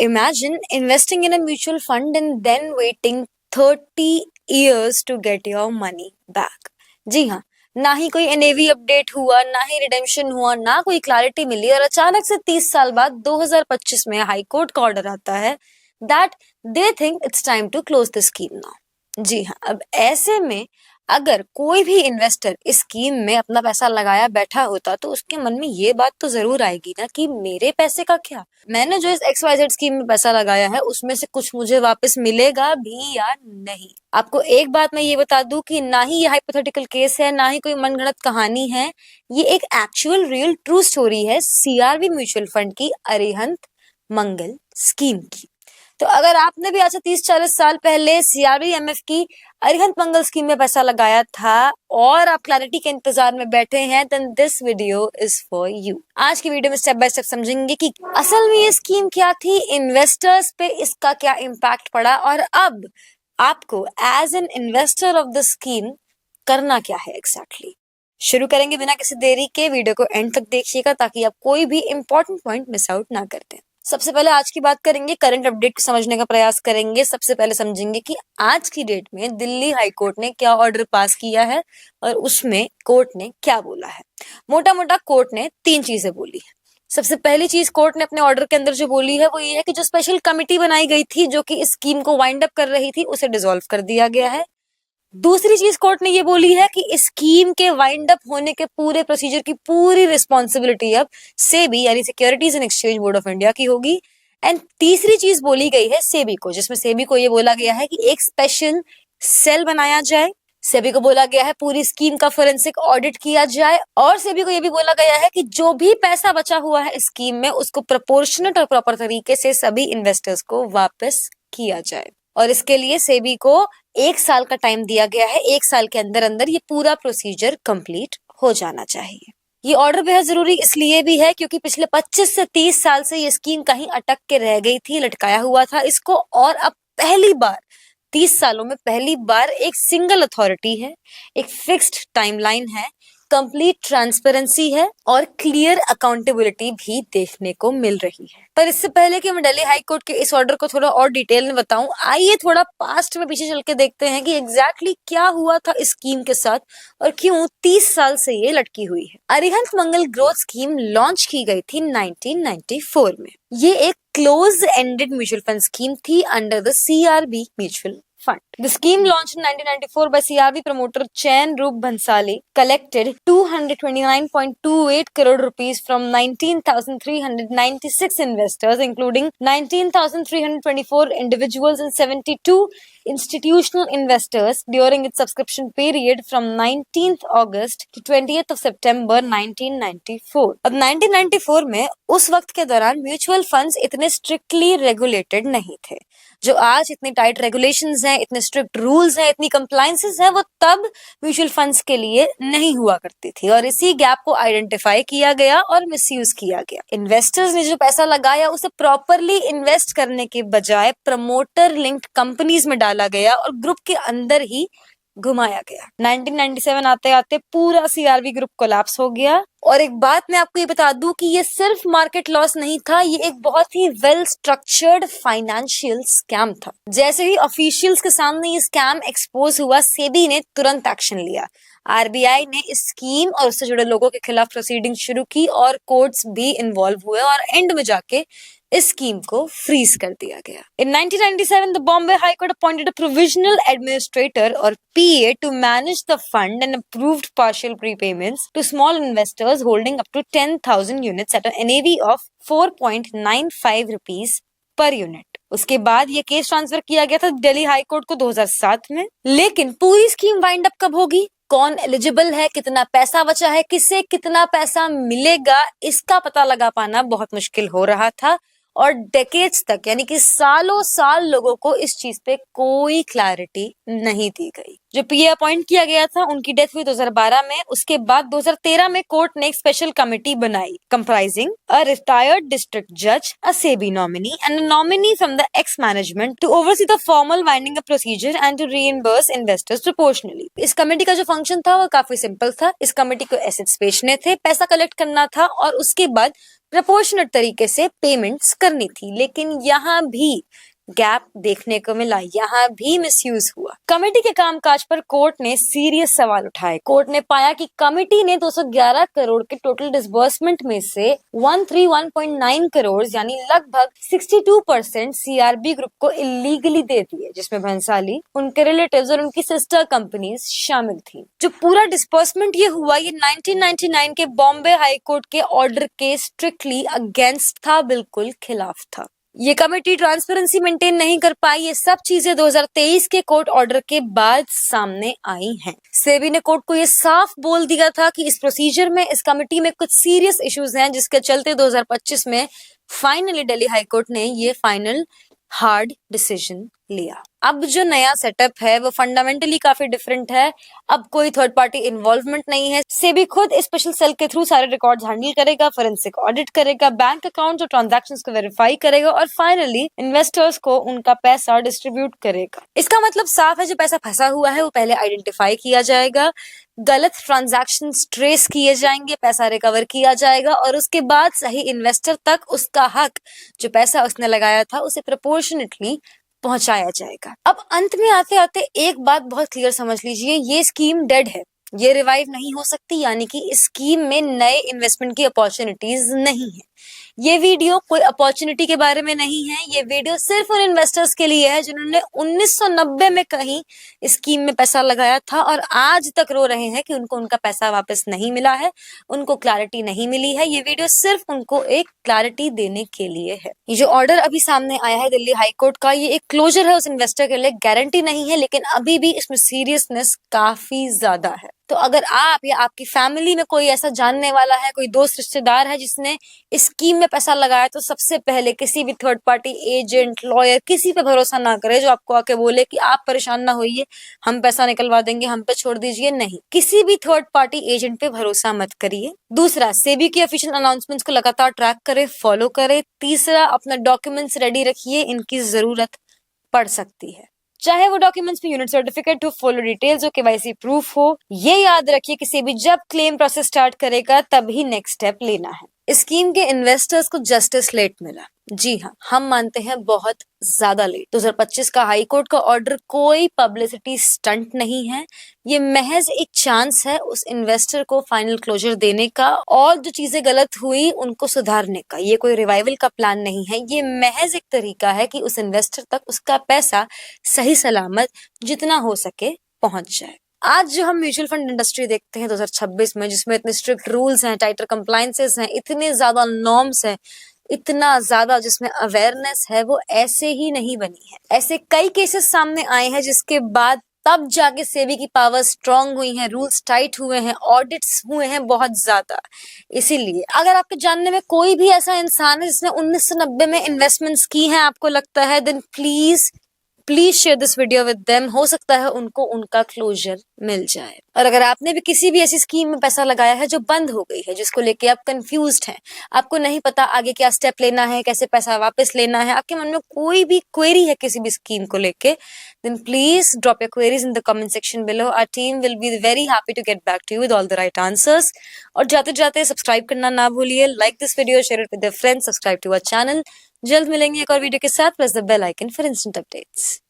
imagine investing in a mutual fund and then waiting 30 years to get your money back. जी हाँ, ना ही कोई NAV update हुआ, ना ही redemption हुआ, ना कोई क्लैरिटी मिली और अचानक से 30 साल बाद 2025 में हाई कोर्ट का ऑर्डर आता है that they think it's time to close the scheme now. जी हाँ, अब ऐसे में अगर कोई भी इन्वेस्टर इस स्कीम में अपना पैसा लगाया बैठा होता तो उसके मन में ये बात तो जरूर आएगी ना कि मेरे पैसे का क्या, मैंने जो इस XYZ स्कीम में पैसा लगाया है उसमें से कुछ मुझे वापस मिलेगा भी या नहीं। आपको एक बात मैं ये बता दूं कि ना ही ये हाइपोथेटिकल केस है, ना ही कोई मनगढ़ंत कहानी है, ये एक एक्चुअल रियल ट्रू स्टोरी है CRB म्यूचुअल फंड की अरिहंत मंगल स्कीम की। तो अगर आपने भी आज से 30-40 साल पहले CRB MF की अरिहंत मंगल स्कीम में पैसा लगाया था और आप क्लैरिटी के इंतजार में बैठे हैं, then this video is for you. आज की वीडियो में स्टेप बाय स्टेप समझेंगे कि असल में ये स्कीम क्या थी, इन्वेस्टर्स पे इसका क्या इम्पैक्ट पड़ा और अब आपको as an investor of the scheme करना क्या है एग्जैक्टली। शुरू करेंगे बिना किसी देरी के, वीडियो को एंड तक देखिएगा ताकि आप कोई भी इंपॉर्टेंट पॉइंट मिस आउट ना कर दें। सबसे पहले आज की बात करेंगे, करंट अपडेट को समझने का प्रयास करेंगे। सबसे पहले समझेंगे कि आज की डेट में दिल्ली हाई कोर्ट ने क्या ऑर्डर पास किया है और उसमें कोर्ट ने क्या बोला है। मोटा मोटा कोर्ट ने 3 चीजें बोली है। सबसे पहली चीज कोर्ट ने अपने ऑर्डर के अंदर जो बोली है वो ये है कि जो स्पेशल कमिटी बनाई गई थी जो कि इस स्कीम को वाइंड अप कर रही थी उसे डिसॉल्व कर दिया गया है। दूसरी चीज कोर्ट ने ये बोली है कि इस स्कीम के वाइंड अप होने के पूरे प्रोसीजर की पूरी रिस्पॉन्सिबिलिटी अब सेबी यानी securities and exchange board of India की होगी। एंड तीसरी चीज बोली गई है सेबी को, जिसमें सेबी को ये बोला गया है कि एक स्पेशल सेल बनाया जाए। सेबी को बोला गया है पूरी स्कीम का फोरेंसिक ऑडिट किया जाए और सेबी को ये भी बोला गया है कि जो भी पैसा बचा हुआ है इस स्कीम में उसको प्रोपोर्शनेट और प्रॉपर तरीके से सभी इन्वेस्टर्स को वापस किया जाए। और इसके लिए सेबी को 1 साल का टाइम दिया गया है। 1 साल के अंदर अंदर ये पूरा प्रोसीजर कंप्लीट हो जाना चाहिए। ये ऑर्डर बेहद जरूरी इसलिए भी है क्योंकि पिछले 25 से 30 साल से ये स्कीम कहीं अटक के रह गई थी, लटकाया हुआ था इसको, और अब पहली बार 30 सालों में पहली बार एक सिंगल अथॉरिटी है, एक फिक्स्ड टाइमलाइन है, कंप्लीट ट्रांसपेरेंसी है और क्लियर अकाउंटेबिलिटी भी देखने को मिल रही है। पर इससे पहले कि मैं दिल्ली हाई कोर्ट के इस ऑर्डर को थोड़ा और डिटेल में बताऊं, आइए थोड़ा पास्ट में पीछे चल के देखते हैं कि एग्जैक्टली क्या हुआ था इस स्कीम के साथ और क्यों 30 साल से ये लटकी हुई है। Arihant Mangal growth scheme launch की गई थी 1994 में। ये एक close ended mutual fund scheme थी under the CRB mutual fund. The scheme launched in 1994 by CRB promoter Chain Roop Bhansali collected 229.28 crore rupees from 19,396 investors, including 19,324 individuals and 72 institutional investors during its subscription period from 19th August to 20th of September 1994. अब 1994 में उस वक्त के दौरान mutual funds इतने strictly regulated नहीं थे। जो आज इतनी टाइट रेगुलेशंस हैं, इतने स्ट्रिक्ट रूल्स हैं, इतनी कंप्लायंसेस हैं, वो तब म्यूचुअल फंड्स के लिए नहीं हुआ करती थी और इसी गैप को आइडेंटिफाई किया गया और मिसयूज किया गया। इन्वेस्टर्स ने जो पैसा लगाया उसे प्रॉपरली इन्वेस्ट करने के बजाय प्रमोटर लिंक्ड कंपनीज में डाला गया और ग्रुप के अंदर ही घुमाया गया। 1997 आते आते पूरा CRB ग्रुप कोलैप्स हो गया। और एक बात मैं आपको ये बता दूं कि ये सिर्फ मार्केट लॉस नहीं था, ये एक बहुत ही वेल स्ट्रक्चर्ड फाइनेंशियल स्कैम था। जैसे ही ऑफिशियल्स के सामने ये स्कैम एक्सपोज हुआ, सेबी ने तुरंत एक्शन लिया। RBI ने इस स्कीम और उससे जुड़े लोगों के खिलाफ प्रोसीडिंग शुरू की और कोर्ट्स भी इन्वॉल्व हुए और एंड में जाके इस स्कीम को फ्रीज कर दिया गया। In 1997, the Bombay High Court appointed a provisional administrator or PA to manage the fund and approved partial prepayments to small investors holding up to 10,000 units at an NAV of 4.95 rupees per unit. उसके बाद ये case transfer किया गया था Delhi high court को 2007 में। लेकिन पूरी स्कीम वाइंड अप कब होगी, कौन एलिजिबल है, कितना पैसा बचा है, किसे कितना पैसा मिलेगा, इसका पता लगा पाना बहुत मुश्किल हो रहा था और डेकेड्स तक यानी कि सालों साल लोगों को इस चीज पे कोई क्लैरिटी नहीं दी गई। जो PA अपॉइंट किया गया था उनकी डेथ हुई 2012 में। उसके बाद 2013 में कोर्ट ने एक स्पेशल कमेटी बनाई कंप्राइजिंग अ रिटायर्ड डिस्ट्रिक्ट जज, a SEBI nominee and a nominee from the ex management to oversee the formal winding up procedure and to reimburse investors proportionally. इस कमेटी का जो फंक्शन था वो काफी सिंपल था। इस कमेटी को एसेट्स बेचने थे, पैसा कलेक्ट करना था और उसके बाद प्रपोर्शनेट तरीके से पेमेंट्स करनी थी। लेकिन यहाँ भी गैप देखने को मिला, यहाँ भी मिसयूज हुआ। कमेटी के कामकाज पर कोर्ट ने सीरियस सवाल उठाए। कोर्ट ने पाया कि कमेटी ने 211 करोड़ के टोटल डिसबर्समेंट में से 131.9 करोड़ यानी लगभग 62% सीआरबी ग्रुप को इलीगली दे दिए, जिसमें भंसाली, उनके रिलेटिव्स और उनकी सिस्टर कंपनीज शामिल थी। जो पूरा डिसबर्समेंट ये हुआ, ये 1999 के बॉम्बे हाई कोर्ट के ऑर्डर के स्ट्रिक्टली अगेंस्ट था, बिल्कुल खिलाफ था। ये कमेटी ट्रांसपेरेंसी मेंटेन नहीं कर पाई। ये सब चीजें 2023 के कोर्ट ऑर्डर के बाद सामने आई हैं। सेबी ने कोर्ट को ये साफ बोल दिया था कि इस प्रोसीजर में, इस कमेटी में कुछ सीरियस इश्यूज हैं, जिसके चलते 2025 में फाइनली दिल्ली हाई कोर्ट ने ये फाइनल हार्ड डिसीजन लिया। अब जो नया सेटअप है वो फंडामेंटली काफी डिफरेंट है। अब कोई थर्ड पार्टी इन्वॉल्वमेंट नहीं है। सेबी खुद स्पेशल सेल के थ्रू सारे रिकॉर्ड्स हैंडल करेगा, फोरेंसिक ऑडिट करेगा, बैंक अकाउंट्स और ट्रांजैक्शंस को वेरीफाई करेगा और फाइनली इन्वेस्टर्स को उनका पैसा डिस्ट्रीब्यूट करेगा। इसका मतलब साफ है, जो पैसा फंसा हुआ है वो पहले आइडेंटिफाई किया जाएगा, गलत ट्रांजैक्शंस ट्रेस किए जाएंगे, पैसा रिकवर किया जाएगा और उसके बाद सही इन्वेस्टर तक उसका हक, जो पैसा उसने लगाया था, उसे प्रोपोर्शनेटली पहुंचाया जाएगा। अब अंत में आते आते एक बात बहुत क्लियर समझ लीजिए, ये स्कीम डेड है, ये रिवाइव नहीं हो सकती, यानी कि इस स्कीम में नए इन्वेस्टमेंट की अपॉर्चुनिटीज नहीं है। ये वीडियो कोई अपॉर्चुनिटी के बारे में नहीं है, ये वीडियो सिर्फ उन इन्वेस्टर्स के लिए है जिन्होंने 1990 में कहीं इस स्कीम में पैसा लगाया था और आज तक रो रहे हैं कि उनको उनका पैसा वापस नहीं मिला है, उनको क्लैरिटी नहीं मिली है। ये वीडियो सिर्फ उनको एक क्लैरिटी देने के लिए है। ये जो ऑर्डर अभी सामने आया है दिल्ली हाई कोर्ट का, ये एक क्लोजर है उस इन्वेस्टर के लिए, गारंटी नहीं है, लेकिन अभी भी इसमें सीरियसनेस काफी ज्यादा है। तो अगर आप या आपकी फैमिली में कोई ऐसा जानने वाला है, कोई दोस्त रिश्तेदार है जिसने इस स्कीम में पैसा लगाया, तो सबसे पहले किसी भी थर्ड पार्टी एजेंट, लॉयर, किसी पे भरोसा ना करे जो आपको आके बोले कि आप परेशान ना होइए, हम पैसा निकलवा देंगे, हम पे छोड़ दीजिए। नहीं, किसी भी थर्ड पार्टी एजेंट पे भरोसा मत करिए। दूसरा, सेबी की ऑफिशियल अनाउंसमेंट्स को लगातार ट्रैक करें, फॉलो करें। तीसरा, अपना डॉक्यूमेंट्स रेडी रखिए, इनकी जरूरत पड़ सकती है, चाहे वो डॉक्यूमेंट्स में यूनिट सर्टिफिकेट हो, फुल डिटेल्स हो, केवाईसी प्रूफ हो। ये याद रखिए कि सेबी जब क्लेम प्रोसेस स्टार्ट करेगा तभी नेक्स्ट स्टेप लेना है। इस स्कीम के इन्वेस्टर्स को जस्टिस लेट मिला, जी हाँ, हम मानते हैं बहुत ज्यादा लेट। 2025 का हाई कोर्ट का ऑर्डर कोई पब्लिसिटी स्टंट नहीं है, ये महज एक चांस है उस इन्वेस्टर को फाइनल क्लोजर देने का और जो चीजें गलत हुई उनको सुधारने का। ये कोई रिवाइवल का प्लान नहीं है, ये महज एक तरीका है कि उस इन्वेस्टर तक उसका पैसा सही सलामत जितना हो सके पहुंच जाए। आज जो हम म्यूचुअल फंड इंडस्ट्री देखते हैं 2026 में, जिसमें इतने स्ट्रिक्ट रूल्स हैं, टाइटर कंप्लायंसेस हैं, इतने ज्यादा नॉर्म्स हैं, इतना ज्यादा जिसमें अवेयरनेस है, वो ऐसे ही नहीं बनी है। ऐसे कई केसेस सामने आए हैं जिसके बाद तब जाके सेबी की पावर स्ट्रांग हुई है, रूल्स टाइट हुए हैं, ऑडिट्स हुए हैं बहुत ज्यादा। इसीलिए अगर आपके जानने में कोई भी ऐसा इंसान है जिसने 1990 में इन्वेस्टमेंट्स की हैं, आपको लगता है, then please share this video with them. हो सकता है उनको उनका क्लोजर मिल जाए। और अगर आपने भी किसी भी ऐसी स्कीम में पैसा लगाया है जो बंद हो गई है, जिसको लेके आप कंफ्यूज्ड हैं, आपको नहीं पता आगे क्या स्टेप लेना है, कैसे पैसा वापस लेना है, आपके मन में कोई भी क्वेरी है किसी भी स्कीम को लेके, then please drop your queries in the comment section below. Our team will be very happy to get back to you with all the right answers. और जाते जाते सब्सक्राइब करना ना भूलिए, like this video, share it with your friends, subscribe to our channel. जल्द मिलेंगे एक और वीडियो के साथ। Press the bell icon for instant updates.